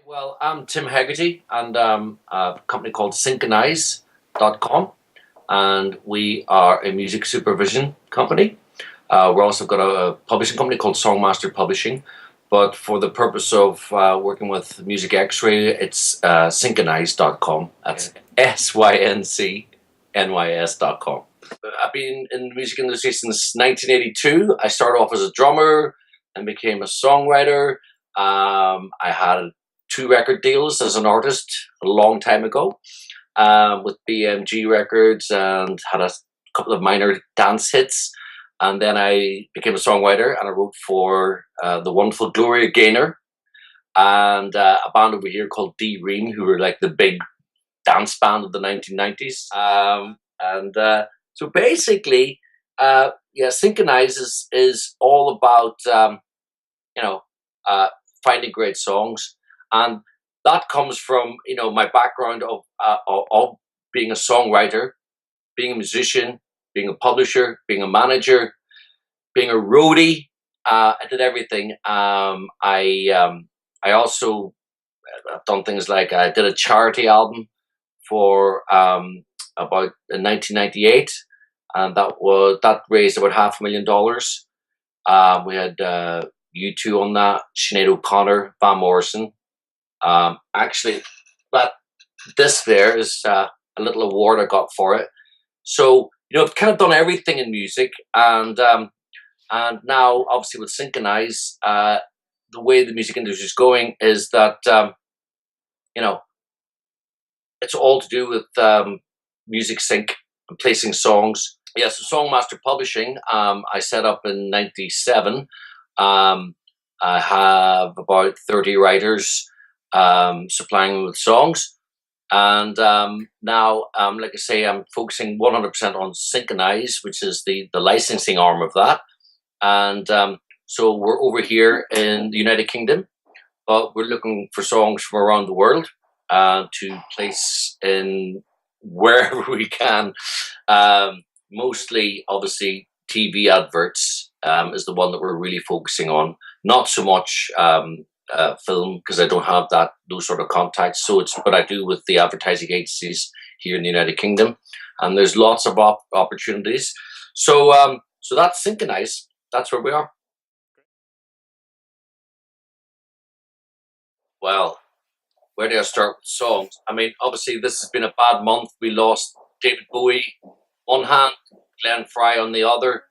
Well, I'm Tim Hegarty, and a company called SyncnyS.com, and we are a music supervision company. We're also got a publishing company called Songmaster Publishing, but for the purpose of working with Music Xray, it's SyncnyS.com. That's SyncNYS.com. I've been in the music industry since 1982. I started off as a drummer and became a songwriter. I had two record deals as an artist a long time ago with BMG Records, and had a couple of minor dance hits. And then I became a songwriter, and I wrote for the wonderful Gloria Gaynor and a band over here called D Ream, who were like the big dance band of the 1990s. So basically, SyncnyS is all about you know finding great songs, and that comes from my background of being a songwriter, being a musician, being a publisher, being a manager, being a roadie. I did everything. I also have done things like I did a charity album for about in 1998, and that raised about $500,000. We had U2 on that, Sinead O'Connor, Van Morrison. Actually, this there is a little award I got for it. So I've kind of done everything in music, and now obviously with SyncnyS, the way the music industry is going is that it's all to do with music sync and placing songs. Yeah, so Songmaster Publishing, I set up in '97. I have about 30 writers supplying them with songs. And now, like I say, I'm focusing 100% on SyncnyS, which is the licensing arm of that. And so we're over here in the United Kingdom, but we're looking for songs from around the world to place in wherever we can. Mostly, obviously, TV adverts is the one that we're really focusing on. Not so much film, because I don't have those sort of contacts. So it's what I do with the advertising agencies here in the United Kingdom, and there's lots of opportunities. So that's SyncnyS. That's where we are. Well, where do I start with songs? I mean, obviously this has been a bad month. We lost David Bowie one hand, Glenn Fry on the other.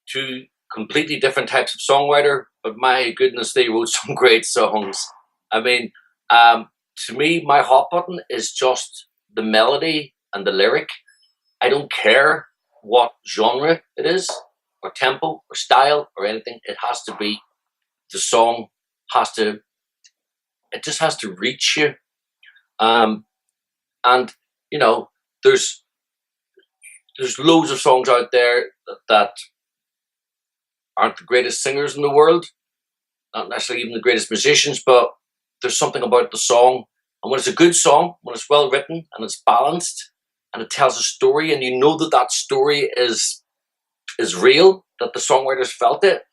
Two completely different types of songwriter, but my goodness, they wrote some great songs. I mean, to me, my hot button is just the melody and the lyric. I don't care what genre it is, or tempo, or style, or anything. It has to be, the song it just has to reach you. And there's loads of songs out there that aren't the greatest singers in the world, not necessarily even the greatest musicians, but there's something about the song. And when it's a good song, when it's well written and it's balanced and it tells a story, and you know that story is real, that the songwriters felt it,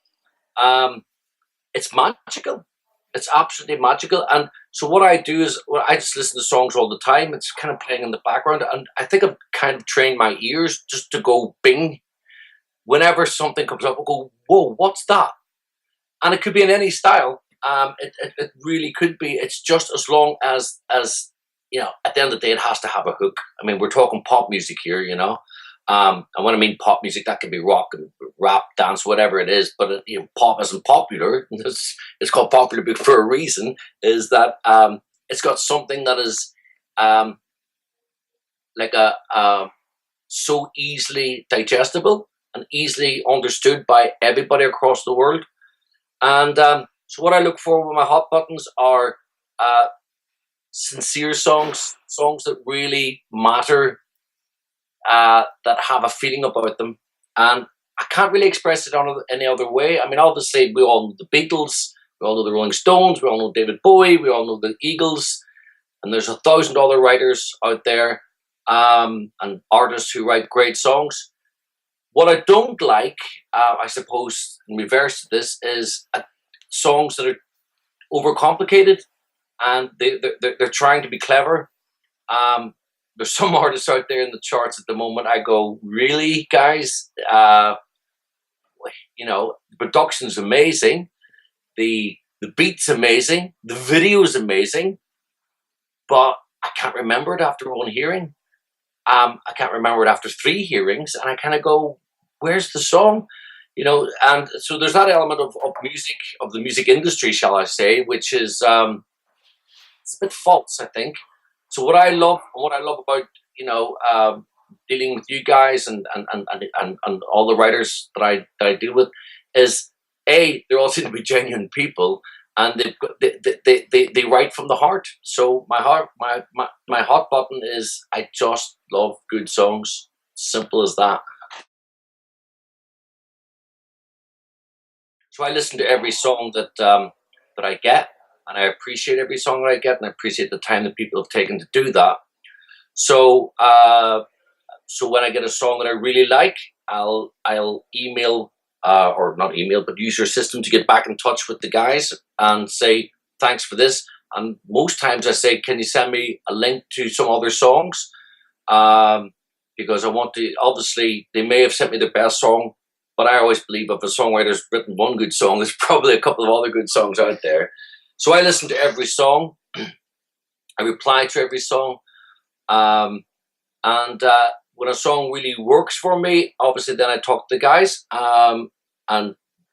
it's magical. It's absolutely magical. And so what I do is, I just listen to songs all the time. It's kind of playing in the background, and I think I've kind of trained my ears just to go bing. Whenever something comes up, I'll go, whoa, what's that? And it could be in any style. It really could be. It's just as long as at the end of the day, it has to have a hook. I mean, we're talking pop music here, and when I mean pop music, that can be rock and rap, dance, whatever it is. But pop isn't popular. It's called popular for a reason. Is that it's got something that is like so easily digestible and easily understood by everybody across the world. And so what I look for with my hot buttons are sincere songs that really matter, that have a feeling about them. And I can't really express it on any other way. I mean, obviously, we all know the Beatles, we all know the Rolling Stones, we all know David Bowie, we all know the Eagles, and there's 1,000 other writers out there, and artists who write great songs. What I don't like, I suppose, in reverse to this, is songs that are overcomplicated, and they're trying to be clever. There's some artists out there in the charts at the moment. I go, really, guys? You know, the production's amazing, the beat's amazing, the video's amazing, but I can't remember it after one hearing. I can't remember it after 3 hearings, and I kind of go, where's the song? You know, and so there's that element of music, of the music industry, shall I say, which is it's a bit false, I think. So what I love about, you know, dealing with you guys and all the writers that I deal with is, A, they all seem to be genuine people, and they write from the heart. So my hot button is, I just love good songs. Simple as that. So I listen to every song that I get, and I appreciate every song that I get, and I appreciate the time that people have taken to do that. So so when I get a song that I really like, I'll email, or not email, but use your system to get back in touch with the guys and say, thanks for this. And most times I say, can you send me a link to some other songs? Because I want to, obviously, they may have sent me the best song, but I always believe if a songwriter's written one good song, there's probably a couple of other good songs out there. So I listen to every song. I reply to every song. And when a song really works for me, obviously then I talk to the guys and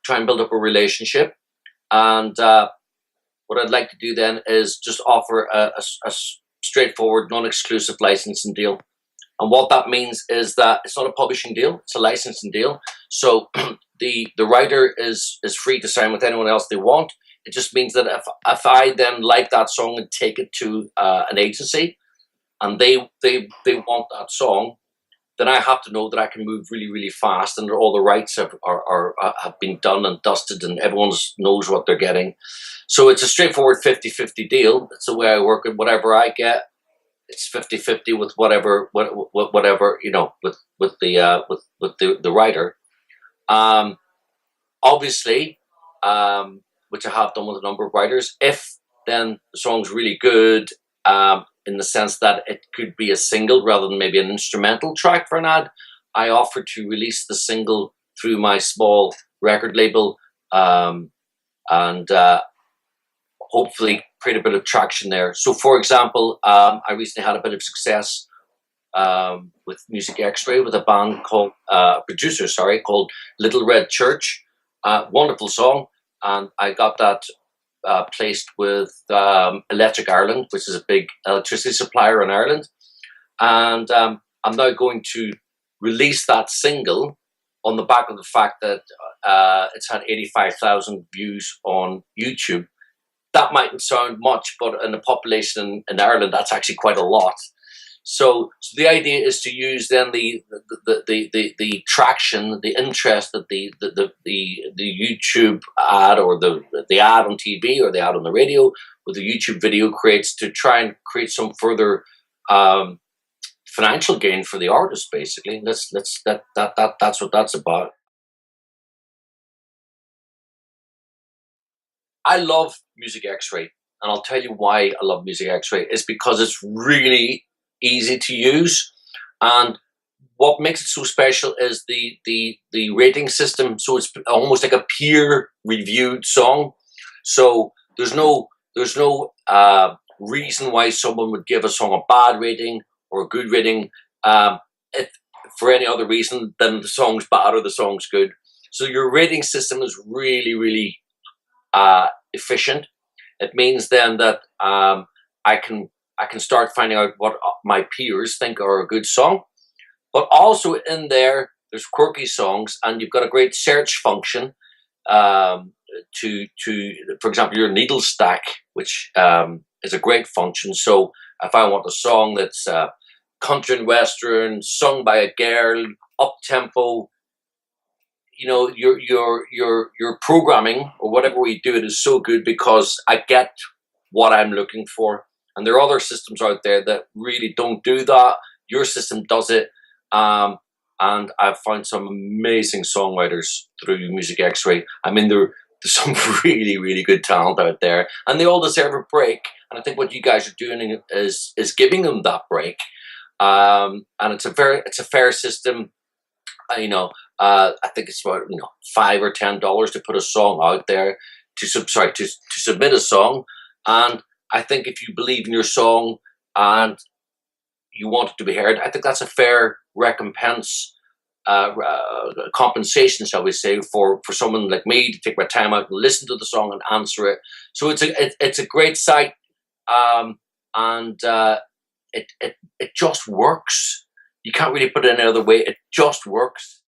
try and build up a relationship. And what I'd like to do then is just offer a straightforward, non-exclusive licensing deal. And what that means is that it's not a publishing deal, it's a licensing deal. So the writer is free to sign with anyone else they want. It just means that if I then like that song and take it to an agency, and they want that song, then I have to know that I can move really, really fast, and all the rights have been done and dusted, and everyone knows what they're getting. So it's a straightforward 50-50 deal. That's the way I work it. Whatever I get, it's 50-50 with whatever, you know, with the writer. Obviously, which I have done with a number of writers. If then the song's really good, in the sense that it could be a single rather than maybe an instrumental track for an ad, I offer to release the single through my small record label, and hopefully create a bit of traction there. So, for example, I recently had a bit of success with music Xray, with a band called producer, called Little Red Church. Wonderful song, and I got that placed with Electric Ireland, which is a big electricity supplier in Ireland. And I'm now going to release that single on the back of the fact that it's had 85,000 views on YouTube. That mightn't sound much, but in the population in Ireland, that's actually quite a lot. So the idea is to use then the traction, the interest that the YouTube ad, or the ad on TV, or the ad on the radio, or the YouTube video creates, to try and create some further financial gain for the artist. Basically, that's what that's about. I love music Xray, and I'll tell you why I love music Xray. It's because it's really easy to use, and what makes it so special is the rating system. So it's almost like a peer reviewed song. So there's no reason why someone would give a song a bad rating or a good rating, if for any other reason than the song's bad or the song's good. So your rating system is really efficient. It means then that I can start finding out what my peers think are a good song. But also in there's quirky songs, and you've got a great search function to for example, your needle stack, which is a great function. So if I want a song that's country and western, sung by a girl, up tempo, you know, your programming or whatever we do, it is so good because I get what I'm looking for. And there are other systems out there that really don't do that. Your system does it. And I've found some amazing songwriters through Music Xray. I mean, the There's some really, really good talent out there, and they all deserve a break. And I think what you guys are doing is giving them that break. And it's a fair system. I think it's about $5 or $10 to put a song out there to submit a song. And I think if you believe in your song and you want it to be heard, I think that's a fair recompense, compensation, shall we say, for someone like me to take my time out and listen to the song and answer it. So it's a great site, and it just works. You can't really put it any other way. It just works.